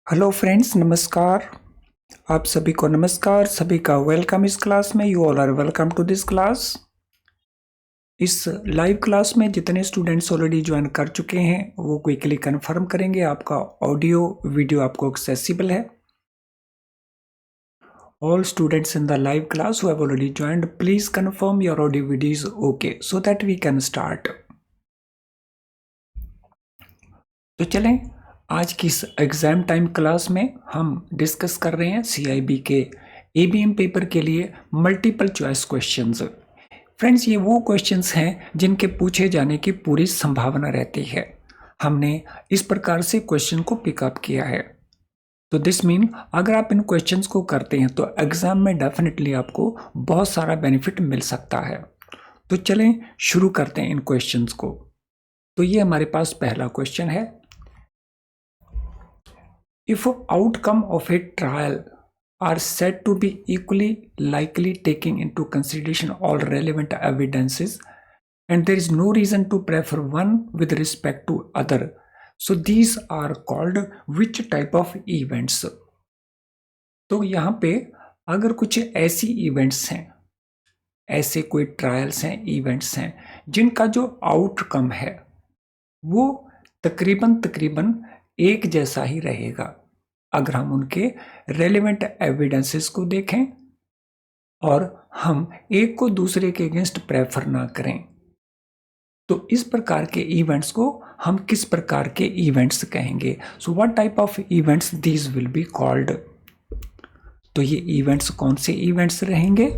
Hello friends, नमस्कार। आप सभी को नमस्कार, सभी का वेलकम इस क्लास में। You all are welcome to this class. इस लाइव क्लास में जितने स्टूडेंट्स ऑलरेडी ज्वाइन कर चुके हैं वो क्विकली कंफर्म करेंगे आपका ऑडियो वीडियो आपको एक्सेसिबल है। All students in the live class who have already joined, please confirm your audio video is okay so that we can start. तो चलें, आज की इस एग्जाम टाइम क्लास में हम डिस्कस कर रहे हैं CIB के ABM पेपर के लिए मल्टीपल चॉइस क्वेश्चंस। फ्रेंड्स, ये वो क्वेश्चंस हैं जिनके पूछे जाने की पूरी संभावना रहती है। हमने इस प्रकार से क्वेश्चन को पिकअप किया है। तो दिस मीन अगर आप इन क्वेश्चंस को करते हैं तो एग्जाम में डेफिनेटली आपको बहुत सारा बेनिफिट मिल सकता है। तो चलें शुरू करते हैं इन क्वेश्चंस को। तो ये हमारे पास पहला क्वेश्चन है। If outcome of a trial are said to be equally likely taking into consideration all relevant evidences and there is no reason to prefer one with respect to other, so these are called which type of events? तो यहाँ पे अगर कुछ ऐसी events हैं, ऐसे कोई trials हैं, इवेंट्स हैं जिनका जो आउटकम है वो तकरीबन एक जैसा ही रहेगा अगर हम उनके रेलेवेंट एविडेंसेस को देखें और हम एक को दूसरे के अगेंस्ट प्रेफर ना करें, तो इस प्रकार के इवेंट्स को हम किस प्रकार के इवेंट्स कहेंगे? So what type of events these will be called? तो ये इवेंट्स कौन से इवेंट्स रहेंगे?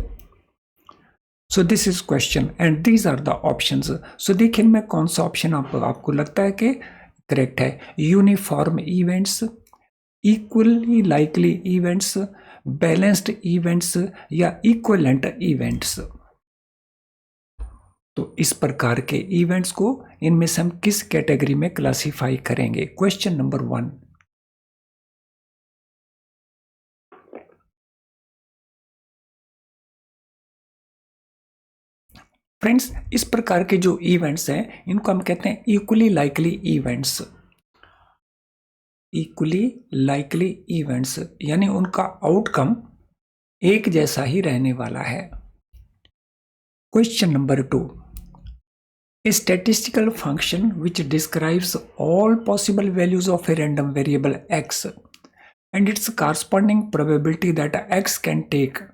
So this is question and these are the options. So देखिए इनमें कौन सा ऑप्शन आपको लगता है कि करेक्ट है? Uniform events, equally likely events, balanced events या इक्वलेंट इवेंट्स। तो इस प्रकार के इवेंट्स को इनमें से हम किस कैटेगरी में क्लासिफाई करेंगे? Question number 1। फ्रेंड्स, इस प्रकार के जो इवेंट्स हैं इनको हम कहते हैं equally likely events. Equally likely events यानी उनका आउटकम एक जैसा ही रहने वाला है। Question number 2। A statistical function which describes all possible values of a random variable x and its corresponding probability that x can take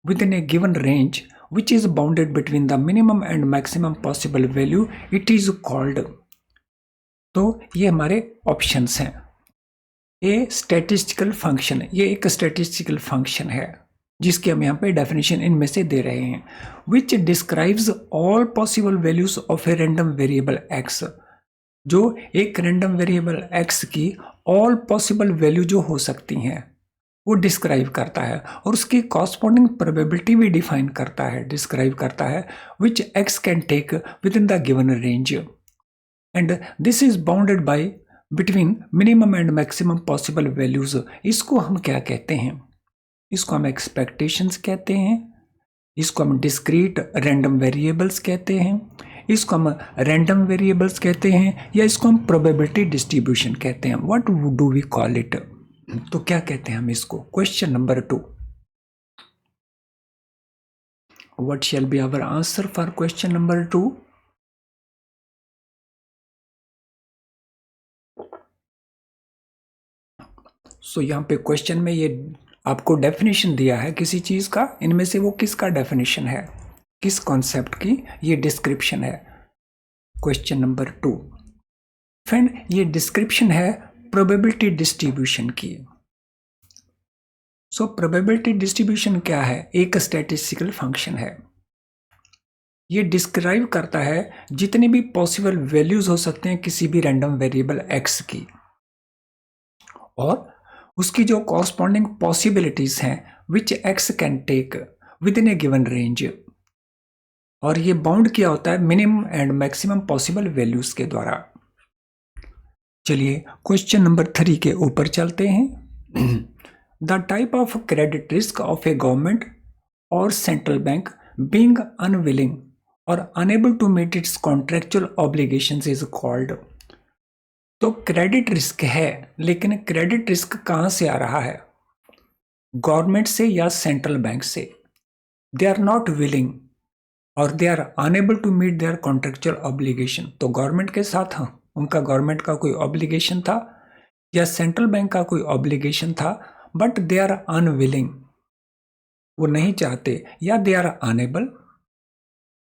within a given range which is bounded between the minimum and maximum possible value, it is called। तो ये हमारे options हैं। ए statistical function, ये एक statistical function है जिसकी हम यहाँ पे डेफिनेशन इनमें से दे रहे हैं। Which describes all possible values of a random variable x, जो एक रैंडम वेरिएबल एक्स की ऑल पॉसिबल वैल्यू जो हो सकती हैं वो डिस्क्राइब करता है और उसकी कॉरस्पॉन्डिंग प्रोबेबिलिटी भी डिफाइन करता है, डिस्क्राइब करता है, which X can take within the given range and this is bounded by between minimum and maximum possible values. इसको हम क्या कहते हैं? इसको हम एक्सपेक्टेशंस कहते हैं, इसको हम डिस्क्रीट रैंडम वेरिएबल्स कहते हैं, इसको हम रैंडम वेरिएबल्स कहते हैं या इसको हम प्रोबेबिलिटी डिस्ट्रीब्यूशन कहते हैं। What do we call it? तो क्या कहते हैं हम इसको? Question number 2। What shall be our answer for question number 2? So यहाँ पे क्वेश्चन में ये आपको डेफिनेशन दिया है किसी चीज का, इनमें से वो किसका डेफिनेशन है, किस कॉन्सेप्ट की ये डिस्क्रिप्शन है? Question number 2। फ्रेंड, ये डिस्क्रिप्शन है प्रोबेबिलिटी डिस्ट्रीब्यूशन की। सो प्रोबेबिलिटी डिस्ट्रीब्यूशन क्या है? एक स्टैटिस्टिकल फंक्शन है। ये डिस्क्राइब करता है जितने भी पॉसिबल वैल्यूज हो सकते हैं किसी भी रैंडम वेरिएबल एक्स की और उसकी जो कॉरस्पॉन्डिंग पॉसिबिलिटीज हैं which X can take within a given range, और ये बाउंड किया होता है minimum and maximum possible values के द्वारा। चलिए क्वेश्चन नंबर 3 के ऊपर चलते हैं। The type of credit risk of a government और सेंट्रल बैंक बीइंग अनविलिंग और unable to meet its contractual obligations is called. तो क्रेडिट रिस्क है, लेकिन क्रेडिट रिस्क कहां से आ रहा है? गवर्नमेंट से या सेंट्रल बैंक से? दे आर नॉट विलिंग और they are unable to meet their contractual obligation. तो गवर्नमेंट के साथ उनका गवर्नमेंट का कोई ऑब्लिगेशन था या सेंट्रल बैंक का कोई ऑब्लिगेशन था, बट दे आर अनविलिंग, वो नहीं चाहते, या they are unable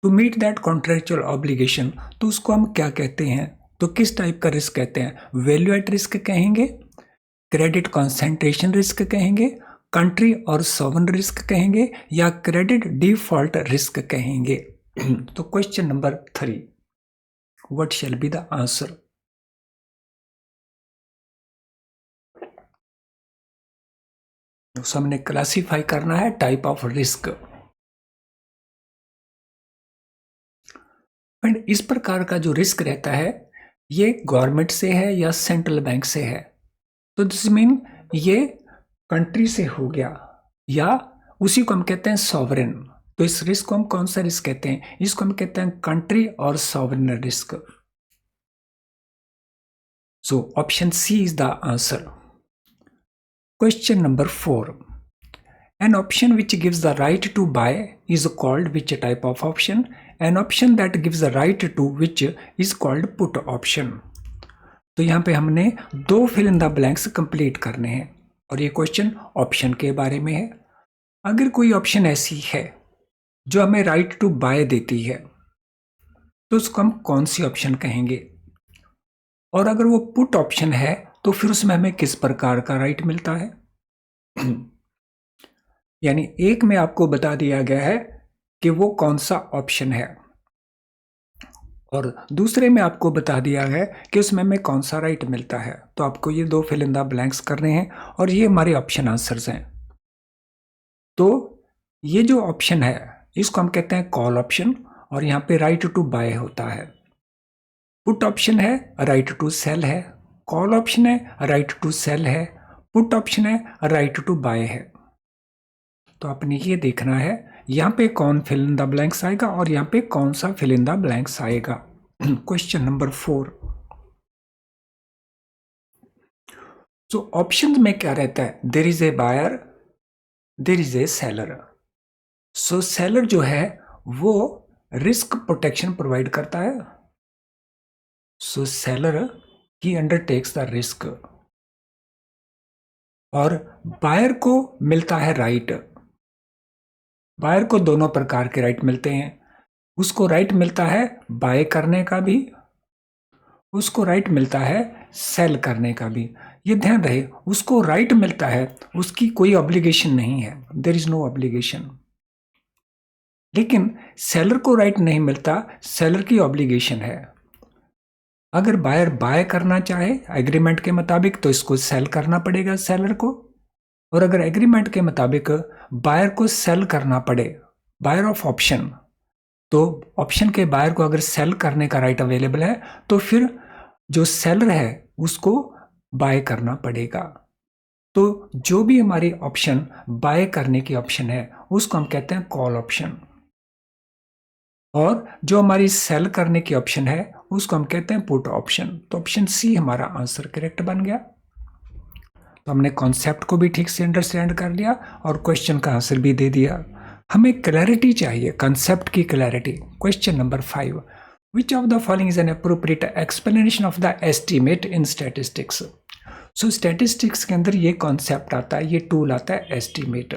to meet that contractual obligation, तो उसको हम क्या कहते हैं? तो किस टाइप का रिस्क कहते हैं? वैल्यू एट रिस्क कहेंगे, क्रेडिट कॉन्सेंट्रेशन रिस्क कहेंगे, कंट्री और सॉवरेन रिस्क कहेंगे, या क्रेडिट डिफॉल्ट रिस्क कहेंगे? तो question number 3, what shall be the answer? तो हमने क्लासिफाई करना है टाइप ऑफ रिस्क। एंड इस प्रकार का जो रिस्क रहता है ये गवर्नमेंट से है या सेंट्रल बैंक से है। तो दिस मीन ये कंट्री से हो गया, या उसी को हम कहते हैं सॉवरेन। तो इस रिस्क को हम कौन सा रिस्क कहते हैं? इसको हम कहते हैं कंट्री और sovereign risk. So option C is the answer. Question number 4, an option which gives the right to buy is called which type of option? An option that gives the right to which is called put option. तो यहाँ पे हमने 2 fill in the blanks complete करने हैं और ये question option के बारे में है। अगर कोई ऑप्शन ऐसी है जो हमें राइट टू बाय देती है तो उसको हम कौन सी ऑप्शन कहेंगे? और अगर वो पुट ऑप्शन है तो फिर उसमें हमें किस प्रकार का राइट मिलता है? यानी एक में आपको बता दिया गया है कि वो कौन सा ऑप्शन है और दूसरे में आपको बता दिया है कि उसमें हमें कौन सा राइट मिलता है। तो आपको ये 2 फिल इन द ब्लैंक्स करने हैं और ये हमारे ऑप्शन आंसर्स हैं। तो ये जो ऑप्शन है इसको हम कहते हैं कॉल ऑप्शन और यहाँ पे राइट टू बाय होता है। पुट ऑप्शन है राइट टू सेल है, कॉल ऑप्शन है राइट टू सेल है, पुट ऑप्शन है राइट टू बाय है। तो आपने ये देखना है यहाँ पे कौन फिल इन द ब्लैंक्स आएगा और यहाँ पे कौन सा फिल इन द ब्लैंक्स आएगा। क्वेश्चन नंबर 4, तो ऑप्शन में क्या रहता है? There is a buyer, there is a seller. So seller जो है वो रिस्क प्रोटेक्शन प्रोवाइड करता है। सो सेलर ही अंडरटेक्स द रिस्क और बायर को मिलता है राइट। बायर को दोनों प्रकार के राइट मिलते हैं। उसको राइट मिलता है बाय करने का भी, उसको राइट मिलता है सेल करने का भी। ये ध्यान रहे, उसको राइट मिलता है, उसकी कोई ऑब्लिगेशन नहीं है, देयर इज नो ऑब्लिगेशन। लेकिन सेलर को राइट नहीं मिलता, सेलर की ऑब्लिगेशन है। अगर बायर बाय करना चाहे एग्रीमेंट के मुताबिक तो इसको सेल करना पड़ेगा सेलर को, और अगर एग्रीमेंट के मुताबिक बायर को सेल करना पड़े, बायर ऑफ ऑप्शन, तो ऑप्शन के बायर को अगर सेल करने का राइट अवेलेबल है तो फिर जो सेलर है उसको बाय करना पड़ेगा। तो जो भी हमारी ऑप्शन बाय करने की ऑप्शन है उसको हम कहते हैं कॉल ऑप्शन, और जो हमारी सेल करने की ऑप्शन है उसको हम कहते हैं पुट ऑप्शन। तो ऑप्शन सी हमारा आंसर करेक्ट बन गया। तो हमने कॉन्सेप्ट को भी ठीक से अंडरस्टैंड कर लिया और क्वेश्चन का आंसर भी दे दिया। हमें क्लैरिटी चाहिए, कंसेप्ट की clarity. Question number 5, which of the following is an appropriate explanation of the estimate in statistics? So statistics के अंदर ये कॉन्सेप्ट आता है, ये टूल आता है एस्टीमेट।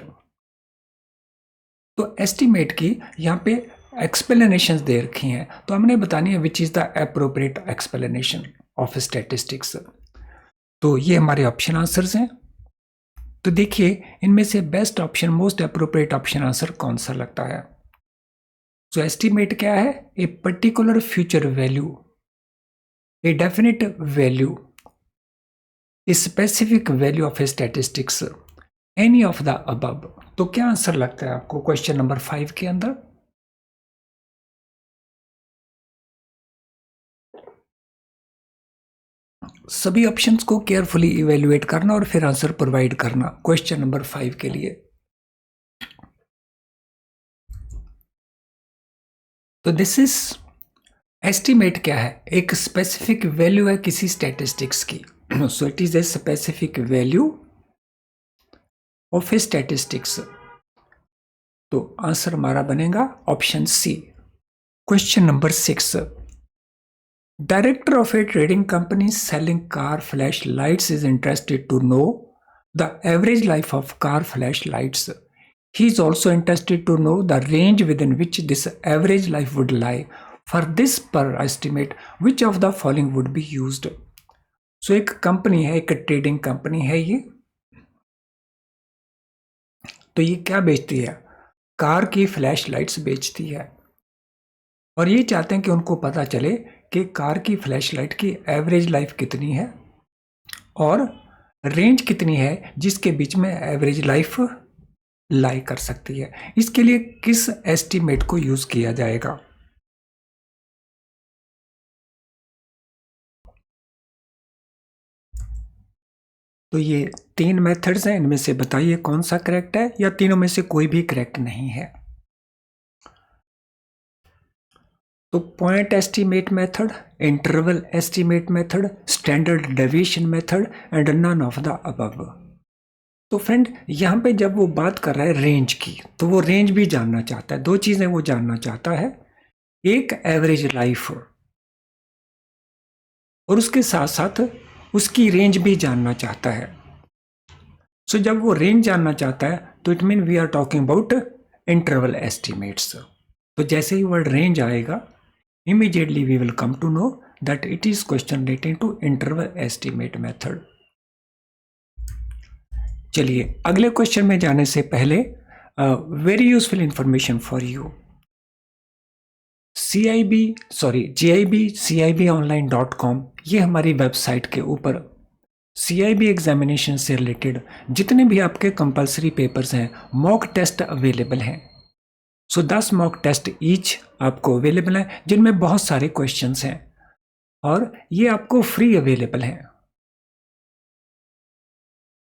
तो एस्टीमेट की यहाँ पे एक्सप्लेनेशंस दे रखी हैं, तो हमने बतानी है which is the appropriate explanation of statistics. तो ये हमारे ऑप्शन आंसर्स हैं। तो देखिए इनमें से best option, most appropriate option answer कौन सा लगता है? तो एस्टीमेट क्या है? A particular future value, a definite value, A specific value of a statistics, any of the above. तो क्या आंसर लगता है आपको क्वेश्चन नंबर 5 के अंदर? सभी ऑप्शंस को केयरफुली इवेल्युएट करना और फिर आंसर प्रोवाइड करना क्वेश्चन नंबर 5 के लिए। तो दिस इज एस्टिमेट क्या है? एक स्पेसिफिक वैल्यू है किसी स्टैटिस्टिक्स की। So it is a specific value of a statistics. तो आंसर हमारा बनेगा option C. Question number 6, director of a trading company selling car flashlights is interested to know the average life of car flashlights. He is also interested to know the range within which this average life would lie. For this per estimate, which of the following would be used? So एक company है, एक trading company है ये। तो ये क्या बेचती है? कार की फ्लैश लाइट्स बेचती है। और ये चाहते हैं कि उनको पता चले कि कार की फ्लैश लाइट की एवरेज लाइफ कितनी है और रेंज कितनी है जिसके बीच में एवरेज लाइफ लाई कर सकती है। इसके लिए किस एस्टीमेट को यूज किया जाएगा? तो ये 3 मेथड्स हैं, इनमें से बताइए कौन सा करेक्ट है या तीनों में से कोई भी करेक्ट नहीं है। तो point estimate method, interval estimate method, standard deviation method and none of the above. तो फ्रेंड यहाँ पे जब वो बात कर रहा है रेंज की, तो वो रेंज भी जानना चाहता है। 2 चीजें वो जानना चाहता है, एक एवरेज लाइफ और उसके साथ साथ उसकी रेंज भी जानना चाहता है। सो जब वो रेंज जानना चाहता है तो it mean we are talking about interval estimates. तो जैसे ही वर्ड रेंज आएगा, immediately we will come to know that it is question relating to interval estimate method. चलिए अगले क्वेश्चन में जाने से पहले very useful information for you. JIB-CIB-online.com ये हमारी वेबसाइट के ऊपर CIB एग्जामिनेशन से रिलेटेड जितने भी आपके कंपलसरी पेपर्स हैं, मॉक टेस्ट अवेलेबल हैं। सो 10 मॉक टेस्ट ईच आपको अवेलेबल हैं, जिनमें बहुत सारे क्वेश्चंस हैं और ये आपको फ्री अवेलेबल हैं।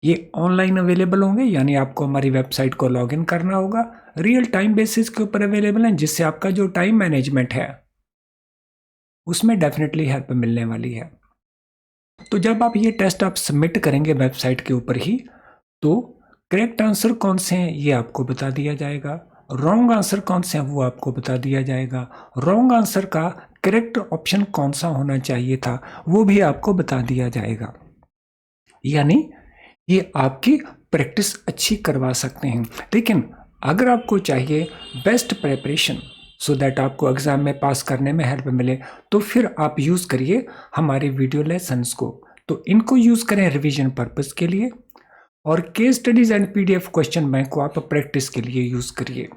ये ऑनलाइन अवेलेबल होंगे, यानी आपको हमारी वेबसाइट को लॉगिन करना होगा। रियल टाइम बेसिस के ऊपर अवेलेबल हैं, जिससे आपका जो टाइम मैनेजमेंट है उसमें डेफिनेटली हेल्प मिलने वाली है। तो जब आप ये टेस्ट आप सबमिट करेंगे वेबसाइट के ऊपर ही, तो करेक्ट आंसर कौन से हैं ये आपको बता दिया जाएगा, रॉन्ग आंसर कौन से हैं वो आपको बता दिया जाएगा, रॉन्ग आंसर का करेक्ट ऑप्शन कौन सा होना चाहिए था वो भी आपको बता दिया जाएगा। यानी ये आपकी प्रैक्टिस अच्छी करवा सकते हैं। लेकिन अगर आपको चाहिए बेस्ट प्रिपरेशन सो दैट आपको एग्जाम में पास करने में हेल्प मिले, तो फिर आप यूज़ करिए हमारे वीडियो लेसन्स को। तो इनको यूज़ करें रिवीजन पर्पस के लिए, और case studies and PDF question bank को आप प्रैक्टिस के लिए यूज़ करिए।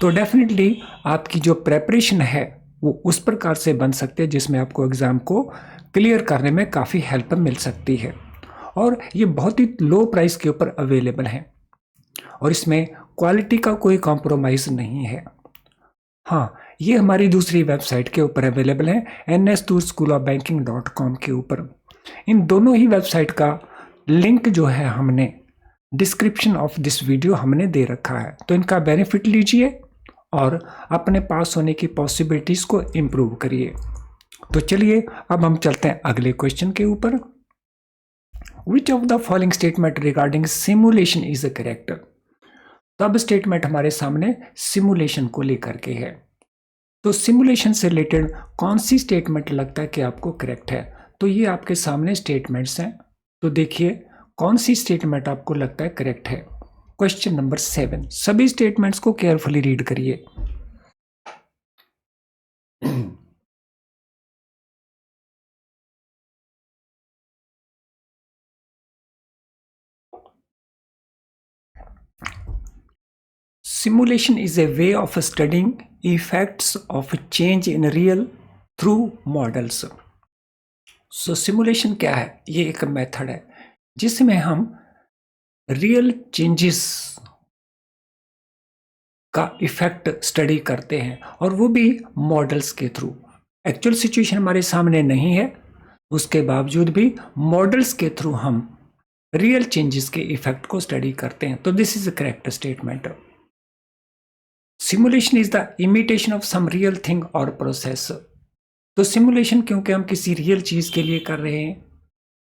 तो डेफिनेटली आपकी जो प्रेपरेशन है वो उस प्रकार से बन सकती है जिसमें आपको एग्ज़ाम को क्लियर करने में काफ़ी हेल्प मिल सकती है। और ये बहुत ही लो प्राइस के ऊपर अवेलेबल है और इसमें क्वालिटी का कोई कॉम्प्रोमाइज़ नहीं है। हाँ, ये हमारी दूसरी वेबसाइट के ऊपर अवेलेबल है, NSToolschoolofbanking.com के ऊपर। इन दोनों ही वेबसाइट का लिंक जो है हमने डिस्क्रिप्शन ऑफ दिस वीडियो हमने दे रखा है, तो इनका बेनिफिट लीजिए और अपने पास होने की पॉसिबिलिटीज़ को इम्प्रूव करिए। तो चलिए अब हम चलते हैं अगले क्वेश्चन के ऊपर। Which of the following statement regarding simulation is correct? तब स्टेटमेंट हमारे सामने सिमुलेशन को लेकर के है। तो सिमुलेशन से रिलेटेड कौन सी स्टेटमेंट लगता है कि आपको करेक्ट है? तो ये आपके सामने स्टेटमेंट्स हैं, तो देखिए कौन सी स्टेटमेंट आपको लगता है करेक्ट है। क्वेश्चन नंबर 7, सभी स्टेटमेंट्स को केयरफुली रीड करिए। Simulation is a way of studying effects of change in real through models. So simulation क्या है? ये एक मेथड है जिसमें हम रियल चेंजेस का इफेक्ट स्टडी करते हैं, और वो भी मॉडल्स के थ्रू। एक्चुअल सिचुएशन हमारे सामने नहीं है, उसके बावजूद भी मॉडल्स के थ्रू हम रियल चेंजेस के इफेक्ट को स्टडी करते हैं। तो this is a correct statement. Simulation is the imitation of some real thing or process. तो सिमुलेशन क्योंकि हम किसी रियल चीज के लिए कर रहे हैं,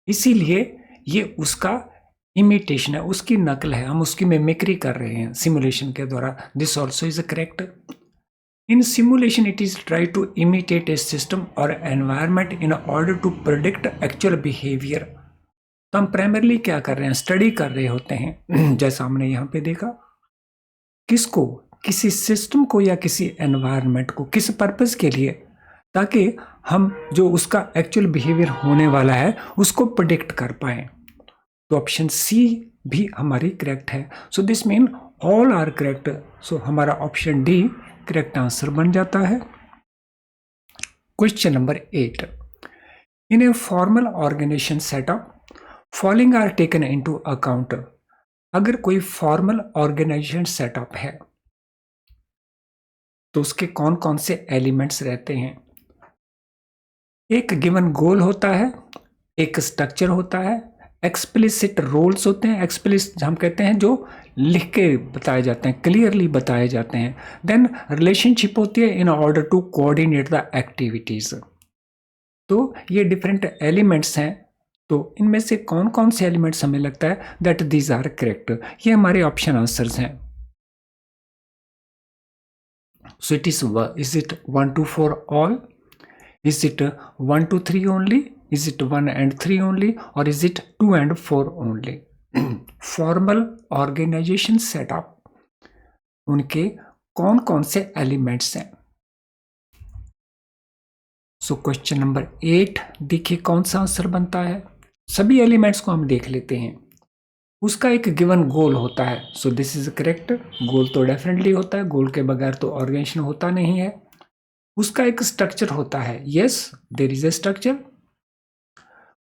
इसीलिए ये उसका इमिटेशन है, उसकी नकल है, हम उसकी मिमिक्री कर रहे हैं सिमुलेशन के द्वारा। This also is correct. In simulation it is try to imitate a system और environment in order to predict actual behaviour. तो हम प्राइमरली क्या कर रहे हैं, स्टडी कर रहे होते हैं जैसा हमने यहाँ पे देखा। किसको, किसी सिस्टम को या किसी एनवायरनमेंट को, किस पर्पस के लिए, ताकि हम जो उसका एक्चुअल बिहेवियर होने वाला है उसको प्रिडिक्ट कर पाए। तो ऑप्शन सी भी हमारी करेक्ट है। So this mean all are correct. So हमारा ऑप्शन डी करेक्ट आंसर बन जाता है। Question number 8, in a formal organization setup following are taken into account. अगर कोई फॉर्मल ऑर्गेनाइजेशन सेटअप है तो उसके कौन कौन से एलिमेंट्स रहते हैं। एक गिवन गोल होता है, एक स्ट्रक्चर होता है, एक्सप्लिसिट रोल्स होते हैं, एक्सप्लिसिट हम कहते हैं जो लिख के बताए जाते हैं, क्लियरली बताए जाते हैं। देन रिलेशनशिप होती है in order to coordinate the activities. तो ये डिफरेंट एलिमेंट्स हैं। तो इनमें से कौन कौन से एलिमेंट्स हमें लगता है दैट दीज आर करेक्ट, ये हमारे ऑप्शन आंसर्स हैं। सो it is it 1 to 4 all? Is it 1 to 3 only? Is it 1 and 3 only? Or is it 2 and 4 only? Formal organization setup, उनके कौन कौन से एलिमेंट्स हैं। सो क्वेश्चन नंबर 8 देखिए कौन सा आंसर बनता है। सभी एलिमेंट्स को हम देख लेते हैं। उसका एक गिवन गोल होता है। So this is correct. Goal तो डेफिनेटली होता है, गोल के बगैर तो ऑर्गेनाइजेशन होता नहीं है। उसका एक स्ट्रक्चर होता है, yes there is a structure.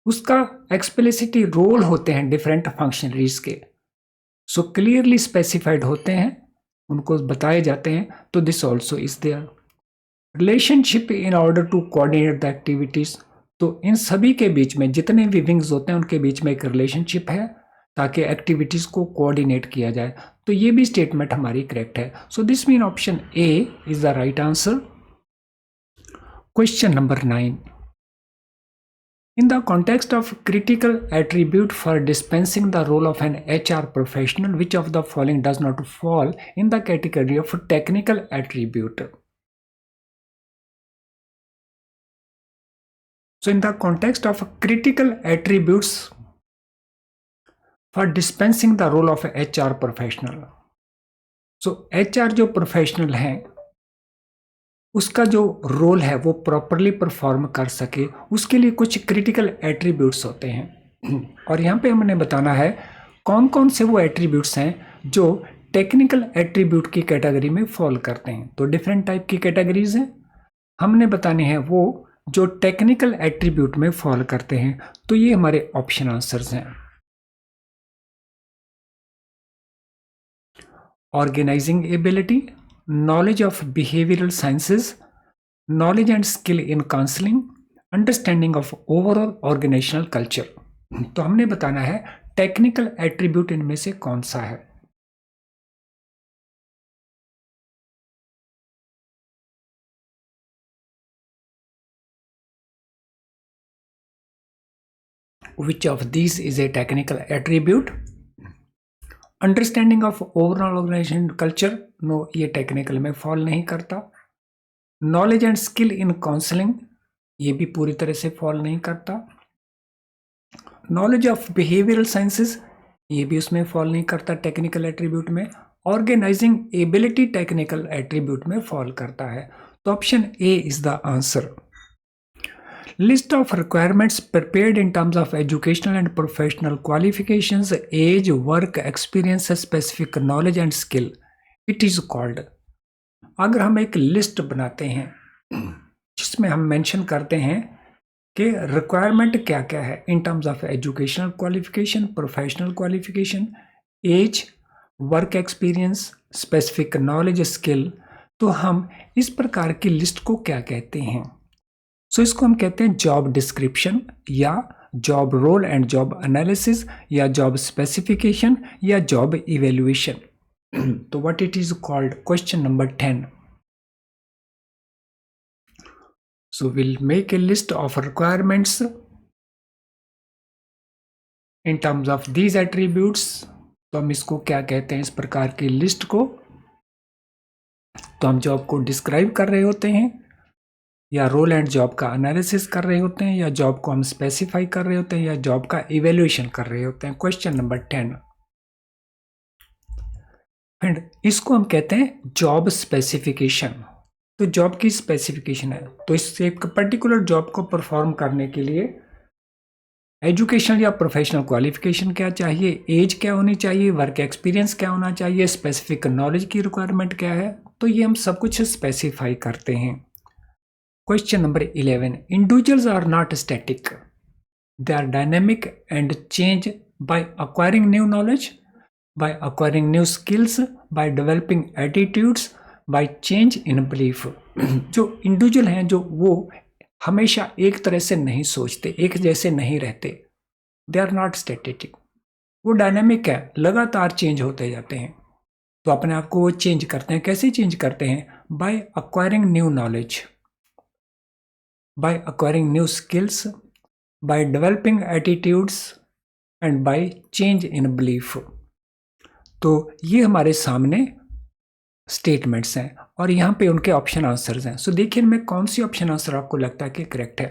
उसका एक्सप्लिसिटी रोल होते हैं डिफरेंट फंक्शनरीज के, सो क्लियरली स्पेसिफाइड होते हैं, उनको बताए जाते हैं। तो this also is there. Relationship in order to coordinate the activities, तो इन सभी के बीच में जितने भी विंग्स होते हैं उनके बीच में एक रिलेशनशिप है ताकि एक्टिविटीज को कोऑर्डिनेट किया जाए। तो ये भी स्टेटमेंट हमारी करेक्ट है। So this mean option A is the right answer. Question number 9. In the context of critical attribute for dispensing the role of an HR professional, which of the following does not fall in the category of technical attribute? So in the context of critical attributes for dispensing the role of HR professional, so HR जो professional हैं उसका जो role है वो properly perform कर सके, उसके लिए कुछ क्रिटिकल एट्रीब्यूट्स होते हैं। और यहाँ पे हमने बताना है कौन कौन से वो एट्रीब्यूट्स हैं जो टेक्निकल एट्रीब्यूट की कैटेगरी में फॉल करते हैं। तो डिफरेंट टाइप की कैटेगरीज हैं, हमने बताने हैं वो जो टेक्निकल एट्रीब्यूट में फॉल करते हैं। तो ये हमारे ऑप्शन आंसर्स हैं। Organising ability, knowledge of behavioral sciences, knowledge and skill in counseling, understanding of overall organizational culture। तो हमने बताना है टेक्निकल एट्रीब्यूट इनमें से कौन सा है। Which of these is a technical attribute? Understanding of overall organisation culture, no ये टेक्निकल में फॉल नहीं करता। Knowledge and skill in counselling, ये भी पूरी तरह से फॉल नहीं करता। नॉलेज ऑफ बिहेवियरल साइंसेस, ये भी उसमें फॉल नहीं करता टेक्निकल एट्रीब्यूट में। ऑर्गेनाइजिंग एबिलिटी टेक्निकल एट्रीब्यूट में फॉल करता है। तो option A is the answer. List of requirements prepared in terms of educational and professional qualifications, age, work experience, specific knowledge and skill. It is called. अगर हम एक list बनाते हैं जिसमें हम मेंशन करते हैं कि रिक्वायरमेंट क्या क्या है in terms of educational qualification, professional qualification, age, work experience, specific knowledge, skill, तो हम इस प्रकार की लिस्ट को क्या कहते हैं। सो इसको हम कहते हैं जॉब डिस्क्रिप्शन या job role and job analysis या जॉब स्पेसिफिकेशन या जॉब इवेल्युएशन। तो what it is called. Question number 10। So we'll make a list of requirements in terms of these attributes. तो हम इसको क्या कहते हैं, इस प्रकार की लिस्ट को? तो हम जॉब को डिस्क्राइब कर रहे होते हैं, या रोल एंड जॉब का एनालिसिस कर रहे होते हैं, या जॉब को हम स्पेसिफाई कर रहे होते हैं, या जॉब का इवेल्युएशन कर रहे होते हैं। क्वेश्चन नंबर 10, एंड इसको हम कहते हैं जॉब स्पेसिफिकेशन। तो जॉब की स्पेसिफिकेशन है, तो इस एक पर्टिकुलर जॉब को परफॉर्म करने के लिए एजुकेशनल या प्रोफेशनल क्वालिफिकेशन क्या चाहिए, एज क्या होनी चाहिए, वर्क एक्सपीरियंस क्या होना चाहिए, स्पेसिफिक नॉलेज की रिक्वायरमेंट क्या है, तो ये हम सब कुछ स्पेसिफाई करते हैं। Question number 11, individuals are not static, they are dynamic and change by acquiring new knowledge, by acquiring new skills, by developing attitudes, by change in belief। जो इंडिविजुअल हैं, जो वो हमेशा एक तरह से नहीं सोचते, एक जैसे नहीं रहते, दे आर नॉट स्टैटिक, वो डायनामिक है, लगातार चेंज होते जाते हैं। तो अपने आप को वो चेंज करते हैं। कैसे चेंज करते हैं? By acquiring new knowledge, by acquiring new skills, by developing attitudes and by change in belief. तो ये हमारे सामने स्टेटमेंट्स हैं और यहाँ पे उनके ऑप्शन आंसर्स हैं। सो देखिए इनमें कौन सी ऑप्शन आंसर आपको लगता है कि करेक्ट है?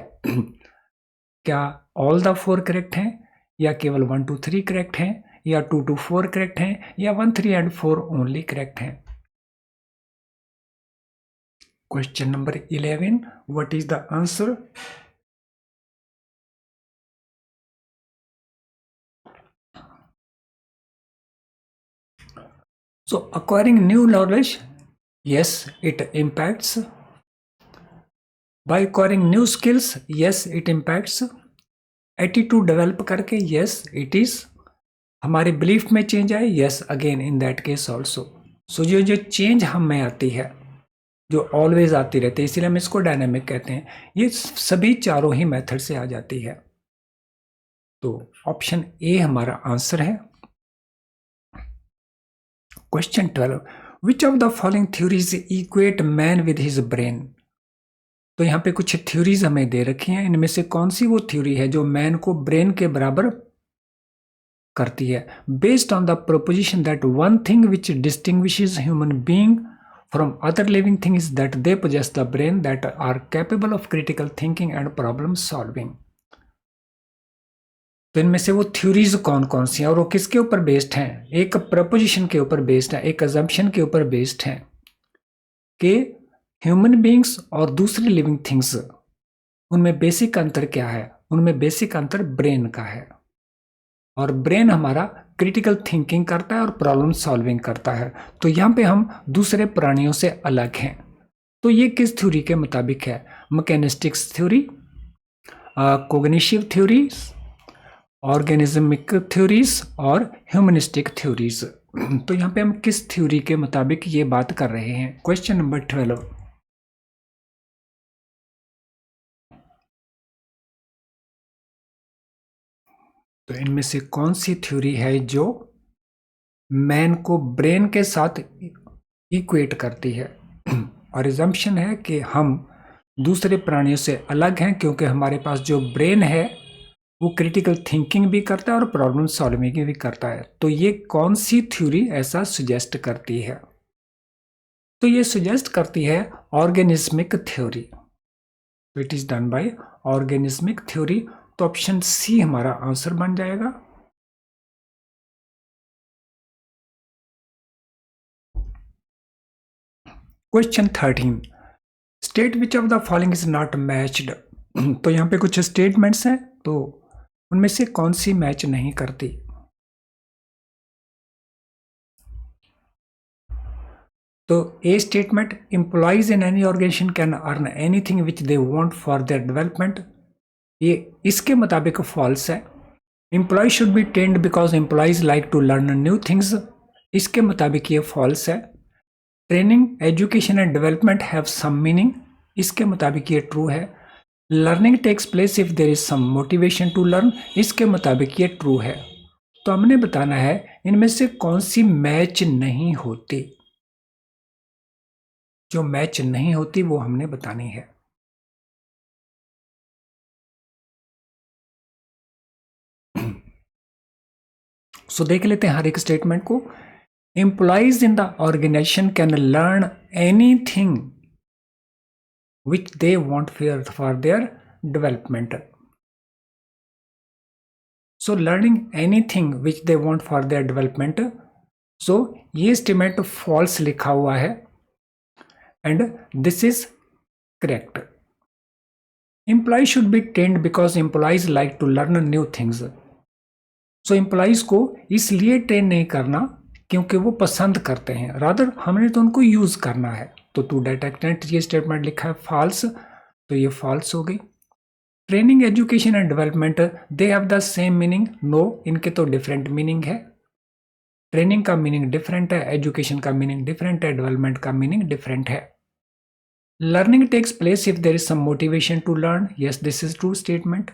क्या ऑल द 4 करेक्ट हैं, या केवल 1 2 3 करेक्ट हैं, या 2 2 4 करेक्ट हैं, या 1 3 एंड 4 ओनली करेक्ट हैं? Question number 11, what is the answer? So acquiring new knowledge, yes, it impacts. By acquiring new skills, yes, it impacts. Attitude develop करके, yes, it is. हमारे बिलीफ में change आए, yes, again in that case also. So जो change हम में आती है, जो ऑलवेज आती रहती है, इसीलिए हम इसको डायनेमिक कहते हैं, ये सभी चारों ही मेथड से आ जाती है। तो ऑप्शन ए हमारा आंसर है। Question 12, which of the following theories equate man with his brain? तो यहाँ पे कुछ थ्योरीज हमें दे रखी हैं, इनमें से कौन सी वो थ्योरी है जो मैन को ब्रेन के बराबर करती है? Based on the proposition that one thing which distinguishes human being from other living things that they possess the brain that are capable of critical thinking and problem solving. तो इनमें से वो theories कौन कौन सी हैं और वो किसके ऊपर बेस्ड हैं? एक प्रपोजिशन के ऊपर बेस्ड है, एक अजम्पशन के ऊपर बेस्ड है कि ह्यूमन बीइंग्स और दूसरी लिविंग थिंग्स, उनमें बेसिक अंतर क्या है? उनमें बेसिक अंतर ब्रेन का है, और ब्रेन हमारा क्रिटिकल थिंकिंग करता है और प्रॉब्लम सॉल्विंग करता है। तो यहाँ पे हम दूसरे प्राणियों से अलग हैं। तो ये किस थ्योरी के मुताबिक है? Mechanistics theory, cognitive theories, organismic theories और ह्यूमनिस्टिक थ्योरीज। तो यहाँ पे हम किस थ्योरी के मुताबिक ये बात कर रहे हैं? क्वेश्चन नंबर 12, तो इनमें से कौन सी थ्योरी है जो मैन को ब्रेन के साथ इक्वेट करती है? और एजम्पशन है कि हम दूसरे प्राणियों से अलग हैं क्योंकि हमारे पास जो ब्रेन है वो क्रिटिकल थिंकिंग भी करता है और प्रॉब्लम सॉल्विंग भी करता है। तो ये कौन सी थ्योरी ऐसा सजेस्ट करती है? तो ये सजेस्ट करती है organismic theory. It is done by organismic theory. तो ऑप्शन सी हमारा आंसर बन जाएगा। Question 13, state which of the following is not matched. तो यहाँ पे कुछ स्टेटमेंट्स हैं, तो उनमें से कौन सी मैच नहीं करती? तो a statement, employees in any organisation can earn anything which they want for their development, ये इसके मुताबिक फॉल्स है। Employee should be trained because employees like to learn new things, इसके मुताबिक ये फॉल्स है। Training, education and development have some meaning, इसके मुताबिक ये ट्रू है। Learning takes place if there is some motivation to learn, इसके मुताबिक ये ट्रू है। तो हमने बताना है इनमें से कौन सी मैच नहीं होती। जो मैच नहीं होती वो हमने बतानी है। सो देख लेते हैं हर एक स्टेटमेंट को। Employees in the organisation can learn anything which they want for their development. So learning anything which they want for their development. So ये statement false लिखा हुआ है and this is correct. Employees should be trained because employees like to learn new things. So employees को इसलिए train नहीं करना क्योंकि वो पसंद करते हैं, रादर हमने तो उनको यूज करना है। तो टू दैट एक्सटेंट ये स्टेटमेंट लिखा है फॉल्स, तो ये फॉल्स हो गई। Training, education and development they have the same meaning, no, इनके तो डिफरेंट मीनिंग है। ट्रेनिंग का मीनिंग डिफरेंट है, एजुकेशन का मीनिंग डिफरेंट है, डेवलपमेंट का मीनिंग डिफरेंट है। Learning takes place if there is some motivation to learn, yes this is true statement.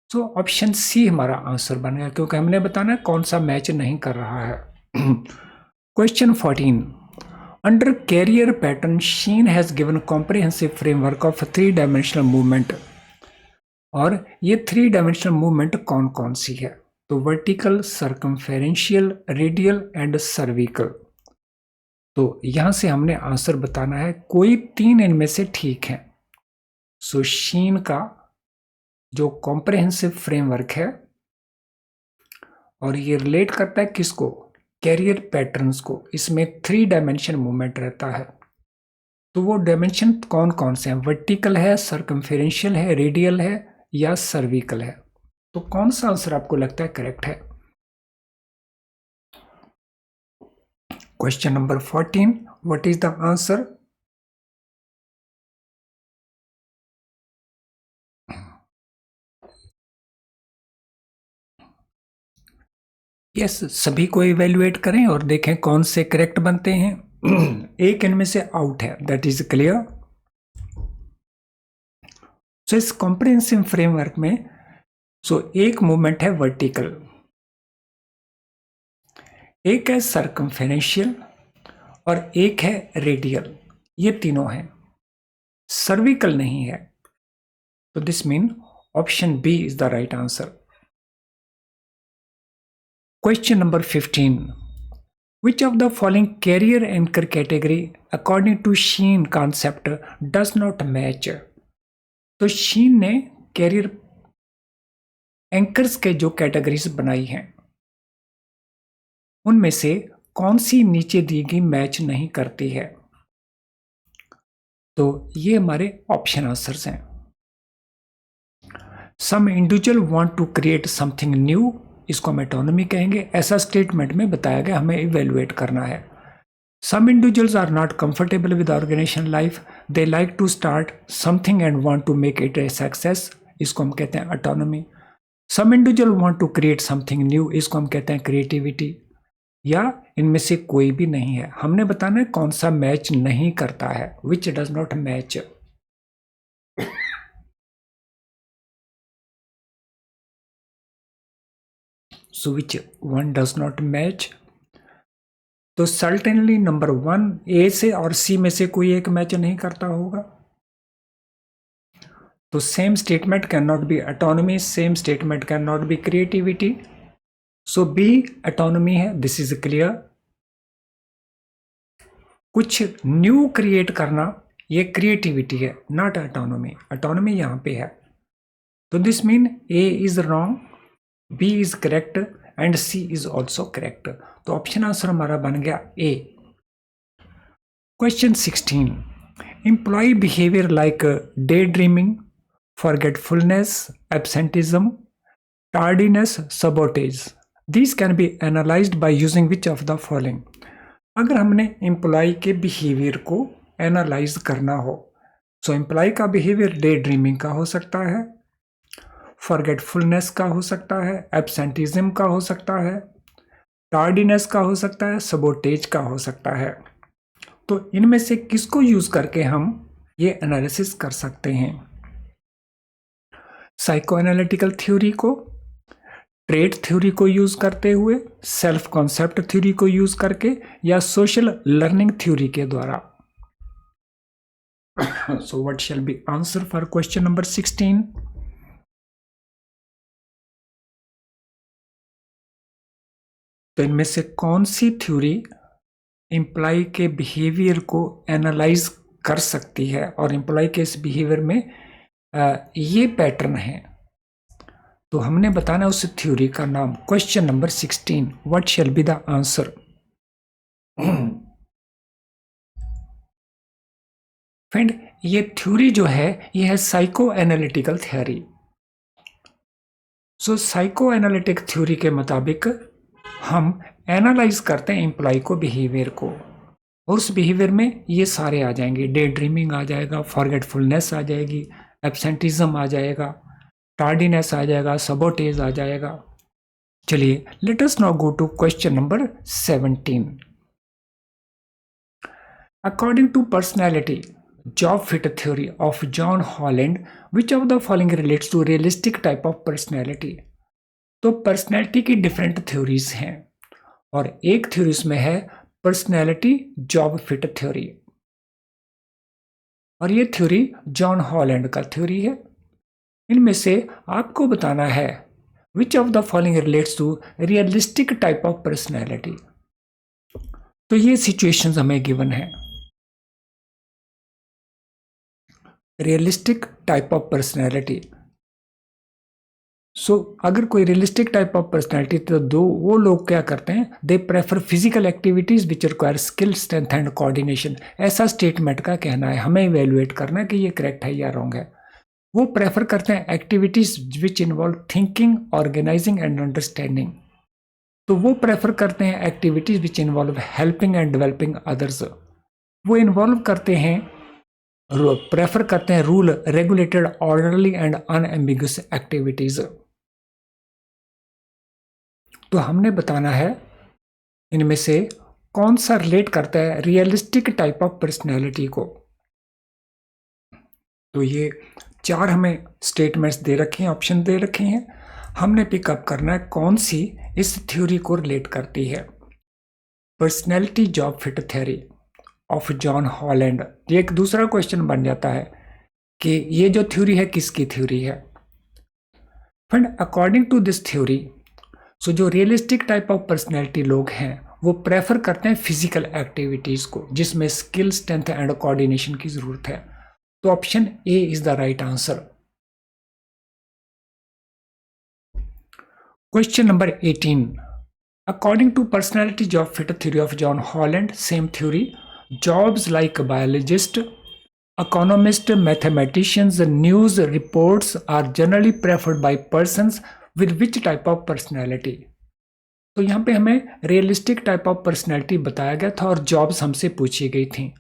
So option C हमारा आंसर बनेगा क्योंकि हमने बताना है कौन सा मैच नहीं कर रहा है। Question 14, under career pattern Schein has given comprehensive framework of three dimensional movement. और ये 3-डायमेंशनल मूवमेंट कौन कौन सी है? तो vertical, circumferential, radial and cervical. तो यहां से हमने आंसर बताना है, कोई 3 इनमें से ठीक है। सो शीन का जो कॉम्प्रिहेंसिव फ्रेमवर्क है और ये रिलेट करता है किसको? कैरियर पैटर्न्स को। इसमें 3-डायमेंशन मूवमेंट रहता है। तो वो डायमेंशन कौन कौन से हैं? वर्टिकल है, सर्कमफेरेंशियल है, रेडियल है या सर्विकल है। तो कौन सा आंसर आपको लगता है करेक्ट है? Question number 14, what is the answer? Yes, सभी को इवेल्युएट करें और देखें कौन से करेक्ट बनते हैं। एक इनमें से आउट है, दैट इज क्लियर। सो इस कॉम्प्रिहेंसिव फ्रेमवर्क में एक मूवमेंट है वर्टिकल, एक है सर्कमफेरेंशियल और एक है रेडियल। ये तीनों हैं, सर्विकल नहीं है। तो this mean option B is the right answer. Question number 15. Which of the following career anchor category according to Sheen concept does not match? तो शीन ने कैरियर एंकर्स के जो कैटेगरीज बनाई हैं उनमें से कौन सी नीचे दी गई मैच नहीं करती है? तो ये हमारे ऑप्शन आंसर्स हैं। Some individual want to create something new, इसको हम ऑटोनॉमी कहेंगे। ऐसा स्टेटमेंट में बताया गया, हमें इवेल्युएट करना है। Some individuals are not comfortable with organisation life, they like to start something and want to make it a success, इसको हम कहते हैं autonomy. Some individual want to create something new, इसको हम कहते हैं क्रिएटिविटी। या इनमें से कोई भी नहीं है। हमने बताना है कौन सा मैच नहीं करता है, which does not match. So which one does not match? तो सर्टेनली नंबर 1 ए से और सी में से कोई एक मैच नहीं करता होगा। तो same statement can not be autonomy, same statement can not be creativity. So B autonomy है, दिस इज क्लियर। कुछ न्यू क्रिएट करना ये क्रिएटिविटी है, नॉट ऑटोनॉमी। ऑटोनॉमी यहां पे है। तो this mean A is wrong, B is correct and C is also correct. तो ऑप्शन आंसर हमारा बन गया A. Question 16, employ behaviour like daydreaming, forgetfulness, absenteeism, tardiness, sabotage, these can be analysed by using which of the following. अगर हमने employ के behaviour को analyse करना हो, सो एम्प्लॉय का बिहेवियर डे ड्रीमिंग का हो सकता है, फॉरगेटफुलनेस का हो सकता है, एब्सेंटिज्म का हो सकता है, टार्डीनेस का हो सकता है, सबोटेज का हो सकता है। तो इनमें से किसको यूज करके हम ये एनालिसिस कर सकते हैं? साइको एनालिटिकल थ्योरी को, ट्रेट थ्योरी को यूज करते हुए, सेल्फ कॉन्सेप्ट थ्योरी को यूज करके, या सोशल लर्निंग थ्योरी के द्वारा। So what shall B answer for question number 16? तो इनमें से कौन सी थ्योरी एम्प्लॉय के बिहेवियर को एनालाइज कर सकती है और एम्प्लॉय के इस बिहेवियर में ये पैटर्न है, तो हमने बताना उस थ्योरी का नाम। Question number 16, what shall be the answer? Friend, ये थ्योरी जो है ये है साइको एनालिटिकल थ्योरी। सो साइको एनालिटिक थ्योरी के मुताबिक हम एनालाइज करते हैं एम्प्लॉय को बिहेवियर को, और उस बिहेवियर में ये सारे आ जाएंगे। डे ड्रीमिंग आ जाएगा, फॉरगेटफुलनेस आ जाएगी, एब्सेंटिज्म आ जाएगा, टार्डीनेस आ जाएगा, सबोटेज आ जाएगा। चलिए, let us now go to question number 17। According to personality job fit theory of John Holland, which of the following relates to realistic type of personality? तो personality की different theories हैं, और एक theory में है पर्सनैलिटी जॉब फिट थ्योरी, और ये theory John Holland का थ्योरी है। इनमें से आपको बताना है which of the following relates to realistic type of personality. तो ये सिचुएशंस हमें गिवन है। Realistic type of personality, so अगर कोई रियलिस्टिक टाइप ऑफ पर्सनैलिटी, तो वो लोग क्या करते हैं, they prefer physical activities which require skill, strength and coordination. ऐसा स्टेटमेंट का कहना है, हमें इवेल्युएट करना है कि ये करेक्ट है या रॉन्ग है। वो प्रेफर करते हैं activities which involve thinking, organising and understanding. तो वो प्रेफर करते हैं activities which involve helping and developing others. वो इन्वॉल्व करते हैं, प्रेफर करते हैं rule regulated, orderly and unambiguous activities. तो हमने बताना है इनमें से कौन सा रिलेट करता है रियलिस्टिक टाइप ऑफ पर्सनैलिटी को। तो ये 4 हमें स्टेटमेंट्स दे रखे हैं, ऑप्शन दे रखे हैं। हमने पिकअप करना है कौन सी इस थ्योरी को रिलेट करती है। Personality job fit theory of John Holland. ये एक दूसरा क्वेश्चन बन जाता है कि ये जो थ्योरी है किसकी थ्योरी है। Friend, according to this theory, so जो रियलिस्टिक टाइप ऑफ पर्सनैलिटी लोग हैं वो प्रेफर करते हैं फिजिकल एक्टिविटीज को जिसमें स्किल, स्ट्रेंथ एंड कोऑर्डिनेशन की जरूरत है। तो option A is the right answer. Question number 18, according to personality job fit theory of John Holland, same theory, jobs like biologist, economists, mathematicians, news reports are generally preferred by persons with which type of personality? तो यहाँ पे हमें realistic type of personality बताया गया था और jobs हमसे पूछी गई थी,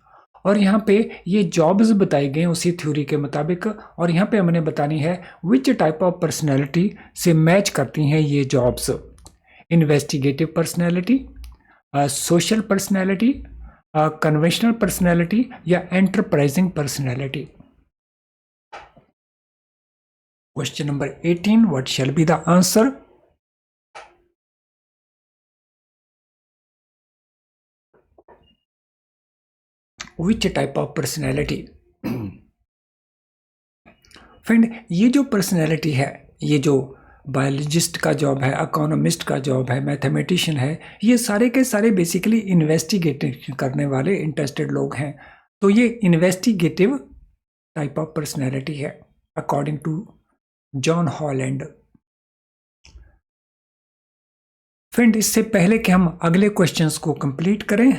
और यहाँ पे ये जॉब्स बताई गई उसी थ्योरी के मुताबिक, और यहाँ पे हमने बतानी है विच टाइप ऑफ पर्सनैलिटी से मैच करती हैं ये jobs. Investigative personality, social personality, conventional personality या enterprising personality. Question number 18, what shall be the answer? Which type of personality? Friend, ये जो पर्सनैलिटी है, ये जो बायोलॉजिस्ट का जॉब है, इकोनॉमिस्ट का जॉब है, मैथमेटिशियन है, ये सारे के सारे बेसिकली इन्वेस्टिगेटिव करने वाले इंटरेस्टेड लोग हैं। तो ये इन्वेस्टिगेटिव टाइप ऑफ पर्सनैलिटी है according to John Holland. Friend, इससे पहले कि हम अगले क्वेश्चंस को कंप्लीट करें,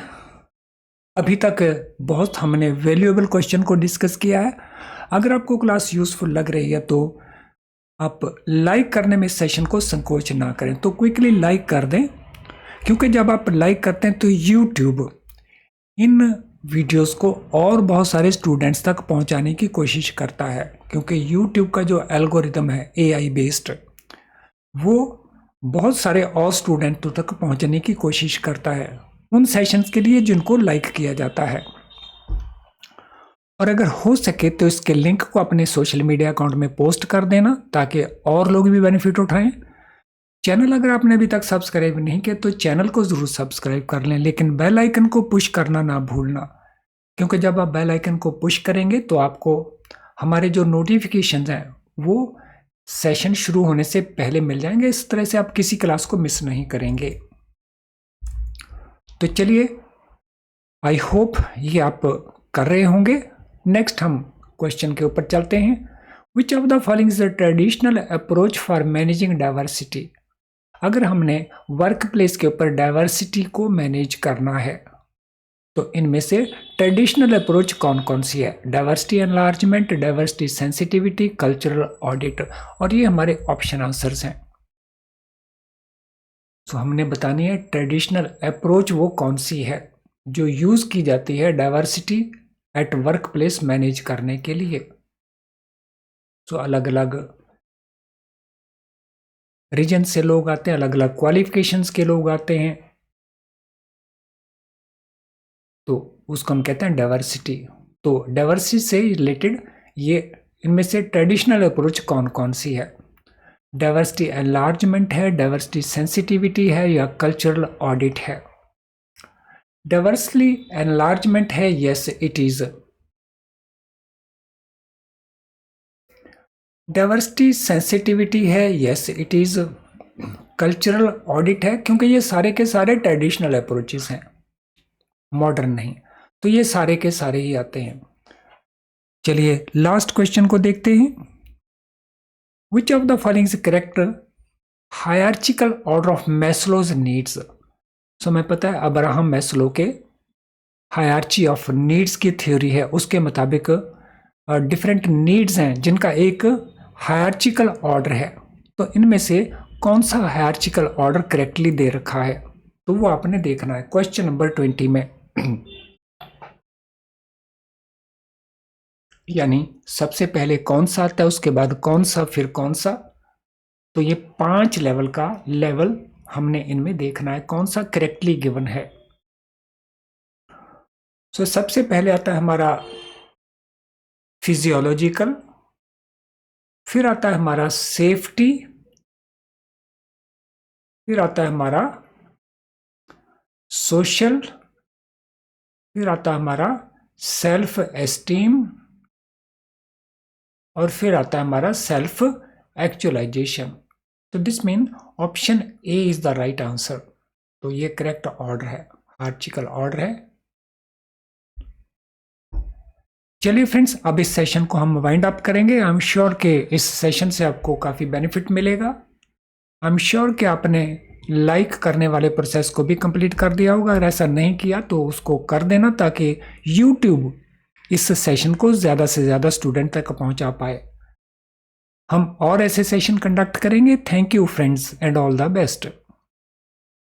अभी तक बहुत हमने वैल्यूएबल क्वेश्चन को डिस्कस किया है। अगर आपको क्लास यूजफुल लग रही है तो आप लाइक करने में सेशन को संकोच ना करें, तो क्विकली लाइक कर दें, क्योंकि जब आप लाइक करते हैं तो यूट्यूब इन वीडियोस को और बहुत सारे स्टूडेंट्स तक पहुंचाने की कोशिश करता है, क्योंकि यूट्यूब का जो एल्गोरिदम है एआई बेस्ड, वो बहुत सारे और स्टूडेंटों तक पहुंचने की कोशिश करता है उन सेशंस के लिए जिनको लाइक किया जाता है। और अगर हो सके तो इसके लिंक को अपने सोशल मीडिया अकाउंट में पोस्ट कर देना ताकि और लोग भी बेनिफिट उठाएं। चैनल अगर आपने अभी तक सब्सक्राइब नहीं किया तो चैनल को ज़रूर सब्सक्राइब कर लें, लेकिन बेल आइकन को पुश करना ना भूलना, क्योंकि जब आप बेल आइकन को पुश करेंगे तो आपको हमारे जो नोटिफिकेशंस हैं वो सेशन शुरू होने से पहले मिल जाएंगे। इस तरह से आप किसी क्लास को मिस नहीं करेंगे। तो चलिए, आई होप ये आप कर रहे होंगे। नेक्स्ट हम क्वेश्चन के ऊपर चलते हैं। Which of the following is the traditional approach for managing diversity. अगर हमने वर्क प्लेस के ऊपर डाइवर्सिटी को मैनेज करना है तो इनमें से ट्रेडिशनल अप्रोच कौन कौन सी है? Diversity enlargement, diversity sensitivity, cultural audit, और ये हमारे ऑप्शन आंसर्स हैं। तो हमने बतानी है ट्रेडिशनल अप्रोच वो कौन सी है जो यूज की जाती है diversity at work place manage करने के लिए। तो अलग अलग रीजन से लोग आते हैं, अलग अलग क्वालिफिकेशंस के लोग आते हैं, तो उसको हम कहते हैं डाइवर्सिटी। तो डाइवर्सिटी से रिलेटेड ये इनमें से ट्रेडिशनल अप्रोच कौन कौन सी है? डाइवर्सिटी एनलार्जमेंट है, डाइवर्सिटी सेंसिटिविटी है, या कल्चरल ऑडिट है? डाइवर्सिटी एनलार्जमेंट है, yes it is. Diversity sensitivity है, yes it is. Cultural audit है, क्योंकि ये सारे के सारे ट्रेडिशनल अप्रोचेस हैं, मॉडर्न नहीं, तो ये सारे के सारे ही आते हैं। चलिए लास्ट क्वेश्चन को देखते हैं। Which of the following is correct hierarchical order of Maslow's needs. So हमें पता है अब्राहम मैस्लो के हायरार्ची ऑफ नीड्स की थ्योरी है, उसके मुताबिक डिफरेंट नीड्स हैं जिनका एक हायरार्चिकल ऑर्डर है। तो इनमें से कौन सा हायरार्चिकल ऑर्डर करेक्टली दे रखा है, तो वो आपने देखना है क्वेश्चन नंबर 20 में। यानी सबसे पहले कौन सा आता है, उसके बाद कौन सा, फिर कौन सा। तो ये 5 लेवल का लेवल हमने इनमें देखना है कौन सा करेक्टली गिवन है। सो सबसे पहले आता है हमारा फिजियोलॉजिकल, फिर आता है हमारा सेफ्टी, फिर आता है हमारा सोशल, फिर आता है हमारा सेल्फ एस्टीम, और फिर आता है हमारा सेल्फ एक्चुअलाइजेशन। तो this mean option A is the right answer. तो ये करेक्ट ऑर्डर है, हायरार्चिकल ऑर्डर है। चलिए फ्रेंड्स, अब इस सेशन को हम वाइंड अप करेंगे। आई एम श्योर कि इस सेशन से आपको काफ़ी बेनिफिट मिलेगा। आई एम श्योर कि आपने लाइक करने वाले प्रोसेस को भी कंप्लीट कर दिया होगा। अगर ऐसा नहीं किया तो उसको कर देना, ताकि YouTube इस सेशन को ज़्यादा से ज़्यादा स्टूडेंट तक पहुंचा पाए। हम और ऐसे सेशन कंडक्ट करेंगे। Thank you friends and all the best.